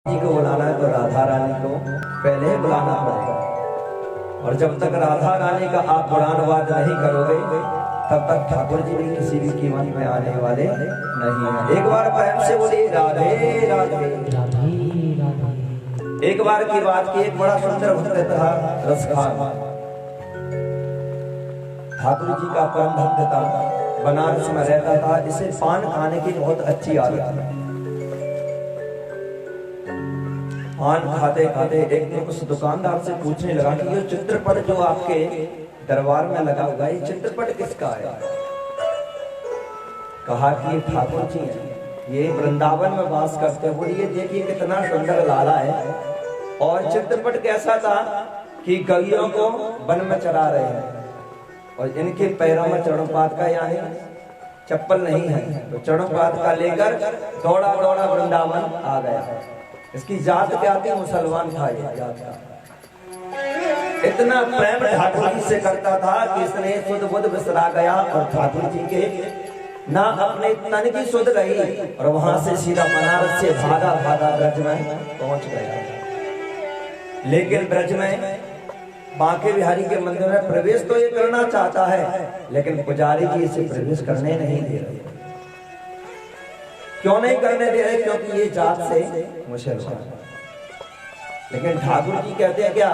जी को बुलाना है तो राधा रानी को पहले ही बुलाना पड़ेगा। और जब तक राधा रानी का आप पुराणवाद नहीं करोगे तब तक ठाकुर जी भी किसी भी कीमत में आने वाले नहीं है। एक बार प्रेम से बोलिए राधे राधे राधे राधे। एक बार की बात की, एक बड़ा सुंदर भक्त था रसखान, ठाकुर जी का परम भक्त था, बनारस में रहता था। इसे पान खाने की बहुत अच्छी आदत है। पान खाते खाते एक दिन उस दुकानदार से पूछने लगा कि ये चित्रपट जो आपके दरबार में लगा हुआ है, ये चित्रपट किसका है? कहा कि ये ठाकुर जी हैं, ये वृंदावन में वास करते हैं। बोलिए देखिए कितना सुंदर लाला है। और चित्रपट कैसा था कि गैयों को वन में चरा रहे हैं और इनके पैरों में चरणपात का यानी चप्पल नहीं है, तो चरणपात का लेकर दौड़ा दौड़ा वृंदावन आ गया। इसकी जात क्या थी? मुसलमान था ये जात का। इतना प्रेम ठाकुर जी से करता था कि इसने शुद्ध बुद्ध बिसरा गया और ठाकुर जी के ना अपने तन की शुद्ध रही और वहां से सीधा बनारस से भागा भागा ब्रज में पहुंच गया। लेकिन ब्रज में बांके बिहारी के मंदिर में प्रवेश तो ये करना चाहता है, लेकिन पुजारी जी इसे प्रवेश करने नहीं दे रहे। क्यों नहीं करने दे रहे? क्योंकि ये जात से मुसलमान। लेकिन ठाकुर जी कहते हैं क्या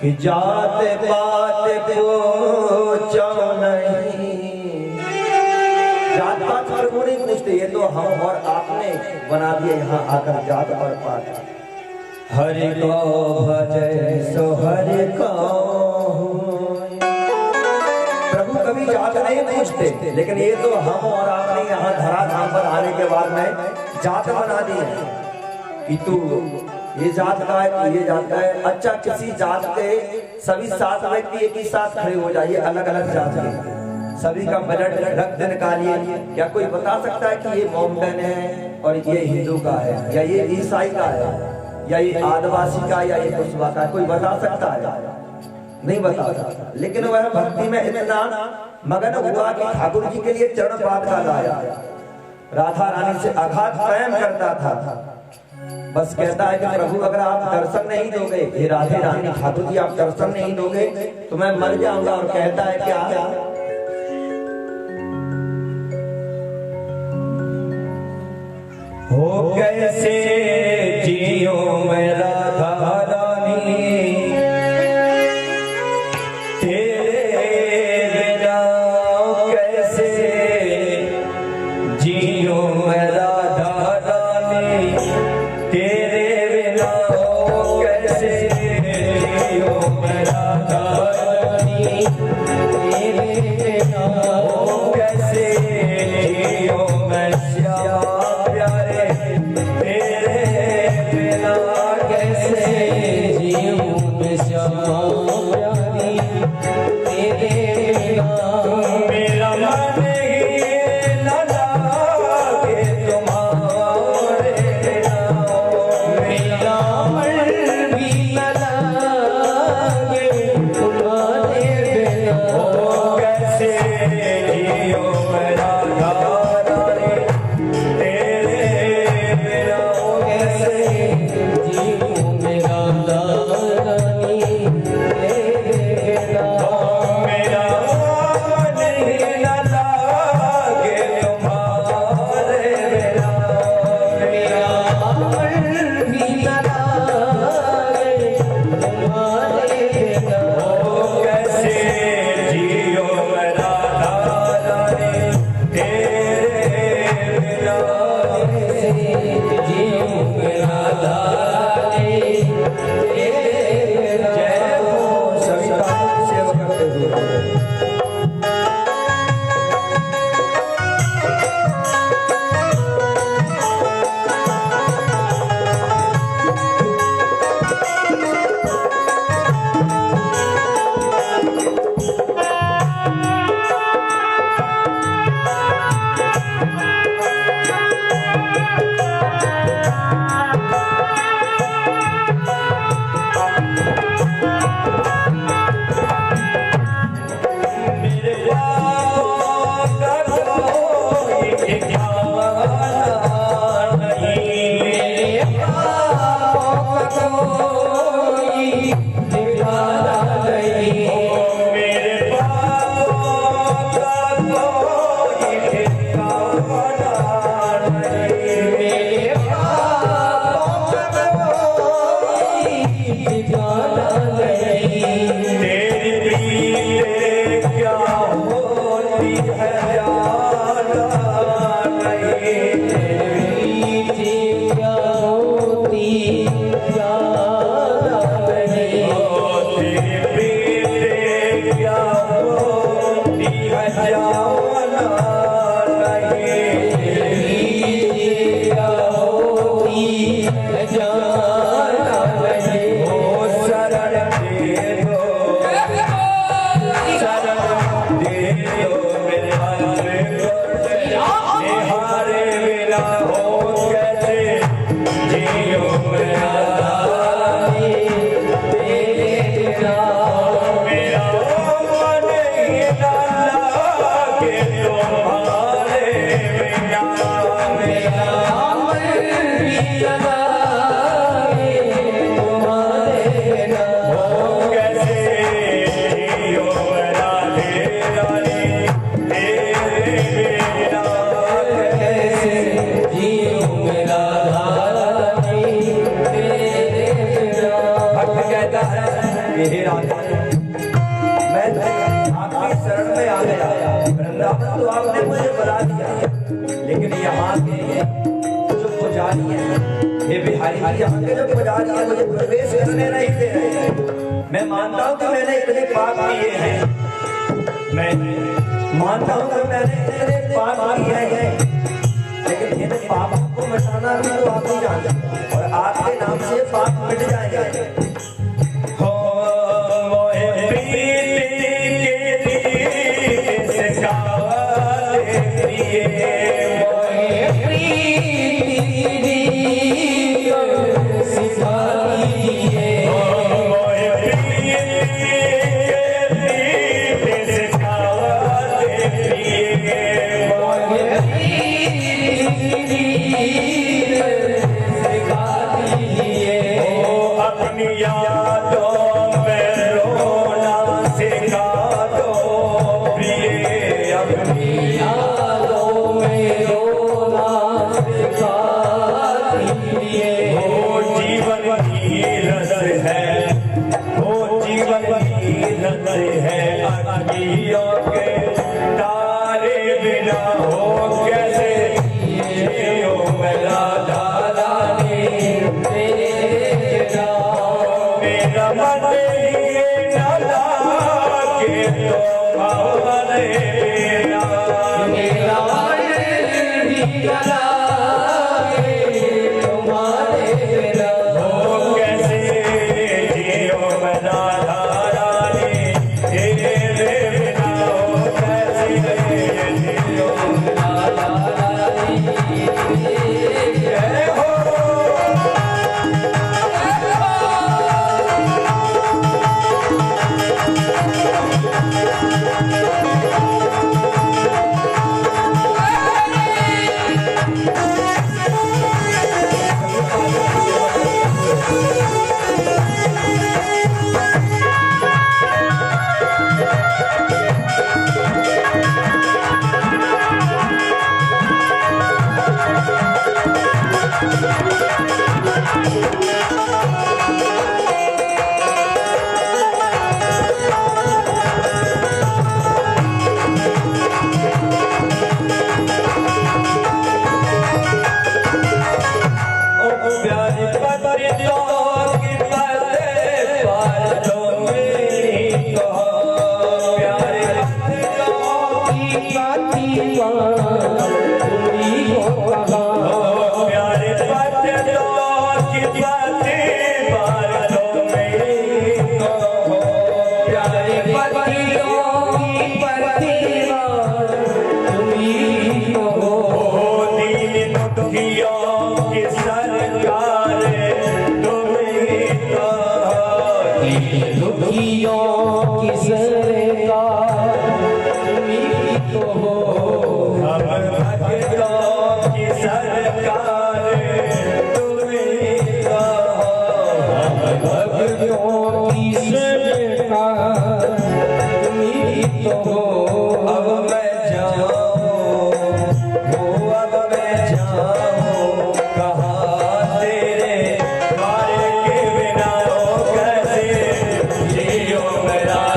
कि जात पात पूछो नहीं। जात पात प्रभु नहीं पूछते, ये तो हम और आपने बना दिया यहाँ आकर जात और पात। हरि को भजे सो हरि को। प्रभु कभी जात नहीं पूछते, लेकिन ये तो हम और आपने यहाँ धराधाम पर आने के बाद में जात बना दी है कि तू ये जात का है, तू ये जात का है। अच्छा, किसी जात के सभी 7 व्यक्ति एक ही साथ खड़े हो जाइए, अलग अलग जात के, सभी का ब्लड रक्त निकालिए, क्या कोई बता सकता है कि ये मोमडन है और ये हिंदू का है, या ये ईसाई का है, या ये आदिवासी का, या ये कुशवा का? कोई बता सकता है? नहीं बता सकता। लेकिन वह भक्ति में इतना मगन हुआ कि ठाकुर जी के लिए चरणपात का लाया। राधा रानी से अगाध प्रेम करता था। बस कहता है कि प्रभु अगर आप दर्शन नहीं दोगे, हे राधे रानी ठाकुर जी आप दर्शन नहीं दोगे तो मैं मर जाऊंगा। और कहता है क्या? हो कैसे जियो मैं राधा रानी, जी कि हे राधा मैं आपकी शरण में आ गया, वृंदावन तो आपने मुझे बना दिया, लेकिन यहाँ के जो पुजारी हैं, हे बिहारी जी, यहाँ के जो पुजारी हैं मुझे प्रवेश करने नहीं दे रहे। मैं मानता हूँ कि मैंने इतने पाप किए हैं, मैं मानता हूँ कि मैंने इतने पाप किए हैं, लेकिन इन पापों को मिटाना भी तो आप ही जानते हैं, और आपके नाम से पाप मिट जाएंगे।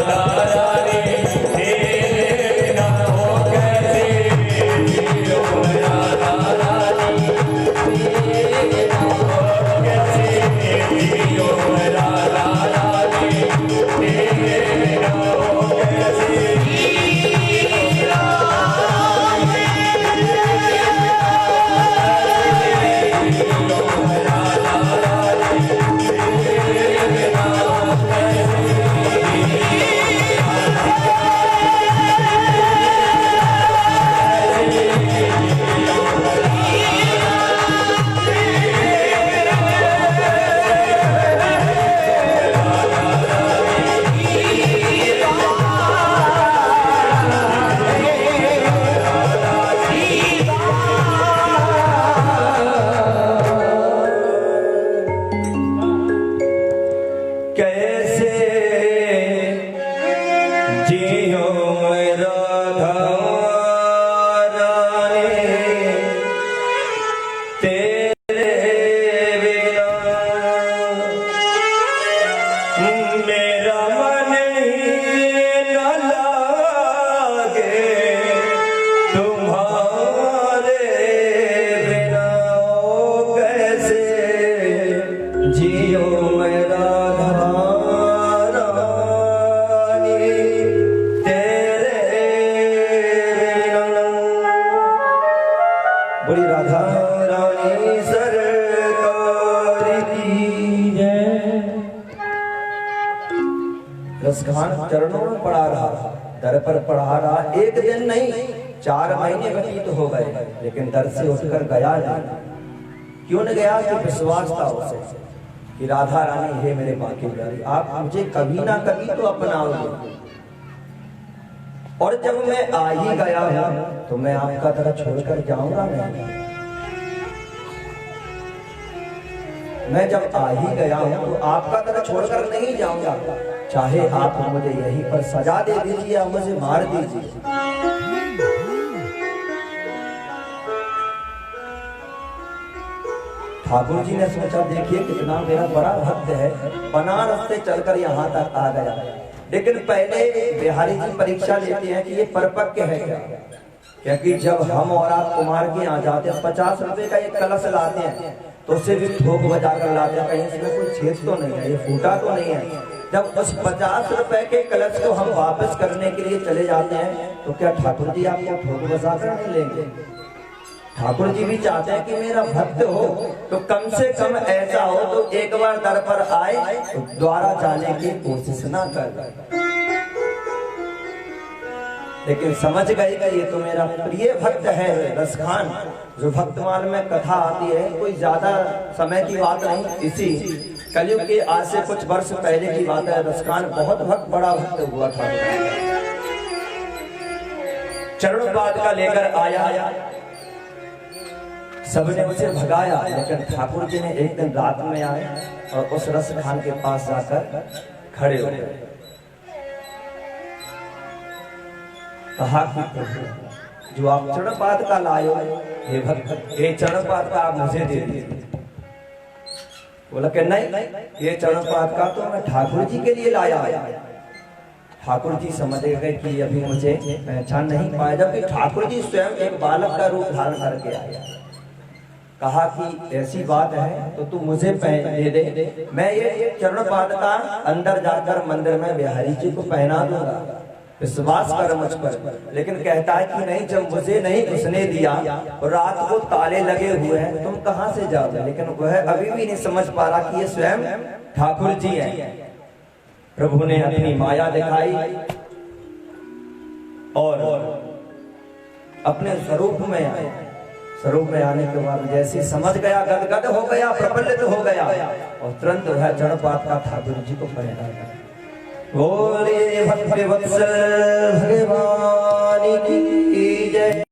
La जियो मैं राधा रानी तेरे बिना। बोली राधा रानी सरकार की जय। रसखान चरणों में पड़ा रहा, दर पर पढ़ा रहा। एक दिन नहीं 4 महीने व्यतीत हो गए, लेकिन दर से उठकर गया नहीं। क्यों न गया? कि विश्वास था उसे कि राधा रानी है मेरे बाकी प्यारी, आप मुझे कभी ना कभी तो अपनाओगे। और जब मैं आ ही गया हूं तो मैं आपका तरह छोड़कर जाऊंगा नहीं। मैं जब आ ही गया हूं तो आपका तरह छोड़कर नहीं जाऊंगा। चाहे आप मुझे यहीं पर सजा दे दीजिए या मुझे मार दीजिए। ठाकुर जी ने सोचा देखिए कितना मेरा बड़ा भक्त है, बनारस से चलकर यहाँ तक आ गया। लेकिन पहले बिहारी जी परीक्षा लेते हैं कि ये परपक्व है क्या, क्योंकि जब हम और आप कुमार के यहाँ जाते हैं 50 रुपए का एक कलश लाते हैं तो उसे भी ठोक बजा कर लाते हैं, कहीं इसमें कोई छेद तो नहीं है, ये फूटा तो नहीं है। जब उस 50 रुपए के कलश को हम वापस करने के लिए चले जाते हैं तो क्या ठाकुर जी आपको ठोक बजा कर नहीं लेंगे? ठाकुर जी भी चाहते हैं कि मेरा भक्त हो तो कम से कम ऐसा हो तो एक बार दर पर आए तो द्वारा जाने की कोशिश ना कर। लेकिन समझ गए कि ये तो मेरा प्रिय भक्त है रसखान। जो भक्तमाल में कथा आती है, कोई ज्यादा समय की बात नहीं, इसी कलयुग के आज से कुछ वर्ष पहले की बात है। रसखान बहुत बड़ा भक्त हुआ था। चरणोपाद का लेकर आया, सबने उसे भगाया, लेकिन ठाकुर जी ने एक दिन रात में आए और उस रसखान के पास जाकर खड़े हो गए। कहा कि जो आप चरणपाद का लायो हे भक्त, ये चरणपाद का आप मुझे दे दीजिए। बोला कि नहीं, ये चरणपाद का तो मैं ठाकुर जी के लिए लाया। ठाकुर जी समझ गए कि अभी मुझे पहचान नहीं पाया, जबकि ठाकुर जी स्वयं एक बालक का रूप धारण करके आया। कहा कि ऐसी बात है तो तू मुझे दे दे, मैं ये चरणपाद का अंदर जाकर मंदिर में बिहारी जी को पहना दूंगा, विश्वास कर मुझ पर। लेकिन कहता है कि नहीं, जब मुझे नहीं उसने दिया और रात को ताले लगे हुए हैं, तुम कहां से जाओगे? लेकिन वह अभी भी नहीं समझ पा रहा कि ये स्वयं ठाकुर जी हैं। प्रभु ने अपनी माया दिखाई और अपने स्वरूप में आए। स्वरूप में आने के बाद जैसे समझ गया, गदगद हो गया, प्रफुल्लित हो गया और तुरंत वह चरणपाद का ठाकुर जी को पहना। बोले भक्त वत्सल भगवान की